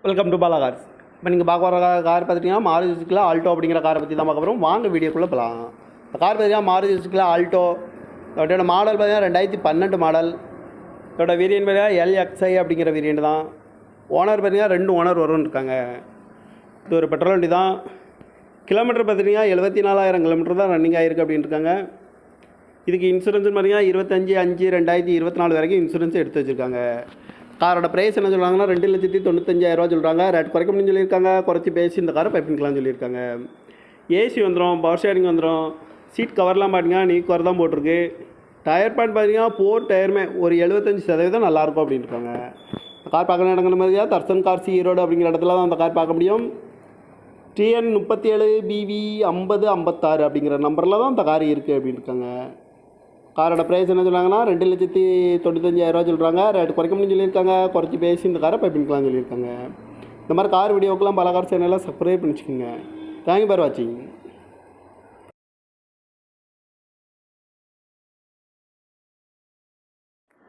Welcome to Bala cars. இப்போ நீங்கள் பார்க்க வர கார் பார்த்துட்டிங்கன்னா மாருதி சுசுக்கியில் ஆல்டோ அப்படிங்கிற காரை பற்றி தான் பார்க்க போகிறோம். வாங்க வீடியோக்குள்ளே போகலாம். இந்த கார் பார்த்தீங்கன்னா மாருதி சுசுக்கியில் ஆல்டோ. இதோட மாடல் பார்த்தீங்கன்னா 2012 மாடல். இதோட வேரியன்ட் பார்த்தீங்கன்னா LXI அப்படிங்கிற வேரியன்ட் தான். ஓனர் பார்த்தீங்கன்னா 2 ஓனர் வரும்னு இருக்காங்க. இது ஒரு பெட்ரோல் வண்டி தான். கிலோமீட்டர் பார்த்தீங்கன்னா 74,000 கிலோமீட்டர் தான் ரன்னிங் ஆகிருக்கு அப்படின்னு இருக்காங்க. இதுக்கு இன்சூரன்ஸ் பார்த்தீங்கன்னா 25/5/2024 வரைக்கும் இன்சூரன்ஸ் எடுத்து வச்சுருக்காங்க. காரோட ப்ரைஸ் என்ன சொல்கிறாங்கன்னா 2,95,000 சொல்கிறாங்க. ரேட் குறைக்க முடியும்னு சொல்லியிருக்காங்க. குறைச்சி பேசி இந்த காரை பைப்பிங்கலாம்னு சொல்லியிருக்காங்க. ஏசி வந்துடும், பவர் ஷேரிங் வந்துடும். சீட் கவர்லாம் பார்த்தீங்கன்னா நீ கவர் தான் போட்டிருக்கு. டயர் பேண்ட் பார்த்தீங்கன்னா 4 டயருமே ஒரு 75% நல்லாயிருக்கும் அப்படின்னு இருக்காங்க. இந்த கார் பார்க்குற இடங்கள் மாதிரியா தர்சன் கார்ஸ் ஈரோடு அப்படிங்கிற இடத்துல தான் அந்த கார் பார்க்க முடியும். TN 37 BV 5056 அப்படிங்கிற நம்பரில் தான் இந்த கார் இருக்குது அப்படின்னு இருக்காங்க. காரோட ப்ரைஸ் என்ன சொல்கிறாங்கன்னா 2,95,000 சொல்கிறாங்க. ரேட் குறைக்க முடியும்னு சொல்லியிருக்காங்க. குறைச்சி பேசி இந்த காரை பைப்பிங்கலாம்னு சொல்லியிருக்காங்க. இந்த மாதிரி கார் வீடியோக்கெலாம் பல கார் சேனலில் சப்ஸ்கிரைப் பண்ணிச்சுக்கோங்க. தேங்க்யூ ஃபார் வாட்சிங்.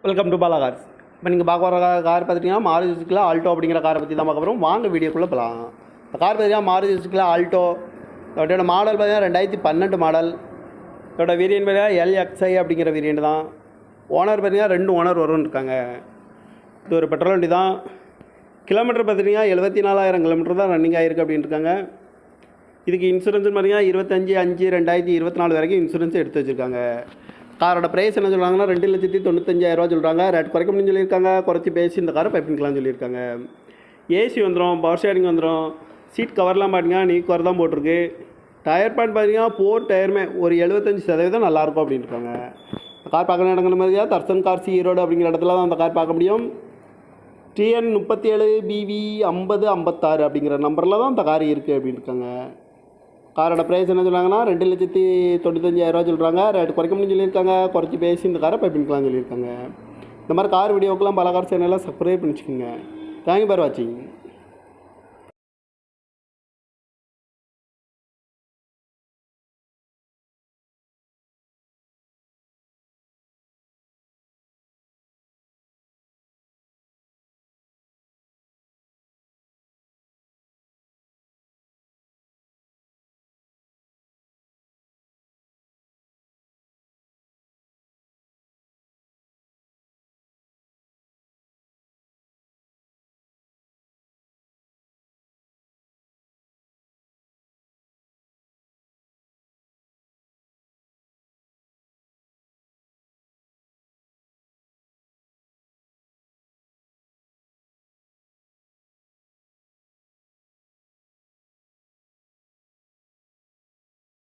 Welcome to Bala cars. இப்போ நீங்கள் பார்க்க வர கார் பார்த்துட்டிங்கன்னா மாருதி சுசுக்கியில் ஆல்டோ அப்படிங்கிற காரை பற்றி தான் பார்க்க போகிறோம். வாங்க வீடியோக்குள்ளே போகலாம். இந்த கார் பார்த்தீங்கன்னா மாருதி சுசுக்கியில் ஆல்டோ. இதோட மாடல் பார்த்தீங்கன்னா 2012 மாடல். இதோட வேரியன்ட் பார்த்தீங்கன்னா LXI அப்படிங்கிற வேரியன்ட் தான். ஓனர் பார்த்தீங்கன்னா 2 ஓனர் வரும்னு இருக்காங்க. இது ஒரு பெட்ரோல் வண்டி தான். கிலோமீட்டர் பார்த்தீங்கன்னா 74,000 கிலோமீட்டர் தான் ரன்னிங் ஆகிருக்கு அப்படின்னு இருக்காங்க. இதுக்கு இன்சூரன்ஸ் பார்த்தீங்கன்னா 25/5/2024 வரைக்கும் இன்சூரன்ஸ் எடுத்து வச்சுருக்காங்க. காரோட ப்ரைஸ் என்ன சொல்கிறாங்கன்னா 2,95,000 சொல்கிறாங்க. ரேட் குறைக்க முடியும்னு சொல்லியிருக்காங்க. குறைச்சி பேசி இந்த காரை பைப்பிங்கலாம்னு சொல்லியிருக்காங்க. ஏசி வந்துடும், பவர் ஷேரிங் வந்துடும். சீட் கவர்லாம் பார்த்தீங்கன்னா நீ கவர் தான் போட்டிருக்கு. டயர் பேண்ட் பார்த்தீங்கன்னா 4 டயருமே ஒரு 75% நல்லாயிருக்கும் அப்படின்னு இருக்காங்க. இந்த கார் பார்க்குற இடங்கள் மாதிரியா தர்சன் கார்ஸ் ஈரோடு அப்படிங்கிற இடத்துல தான் அந்த கார் பார்க்க முடியும். TN 37 BV 5056 அப்படிங்கிற நம்பரில் தான் இந்த கார் இருக்குது அப்படின்னு இருக்காங்க. காரோட ப்ரைஸ் என்ன சொல்கிறாங்கன்னா 2,95,000 சொல்கிறாங்க. ரேட் குறைக்க முடியும்னு சொல்லியிருக்காங்க. குறைச்சி பேசி இந்த காரை பைப்பிங்கலாம்னு சொல்லியிருக்காங்க. இந்த மாதிரி கார் வீடியோக்கெலாம் பல கார் சேனலில் சப்ஸ்கிரைப் பண்ணிச்சுக்கோங்க. தேங்க்யூ ஃபார் வாட்சிங்.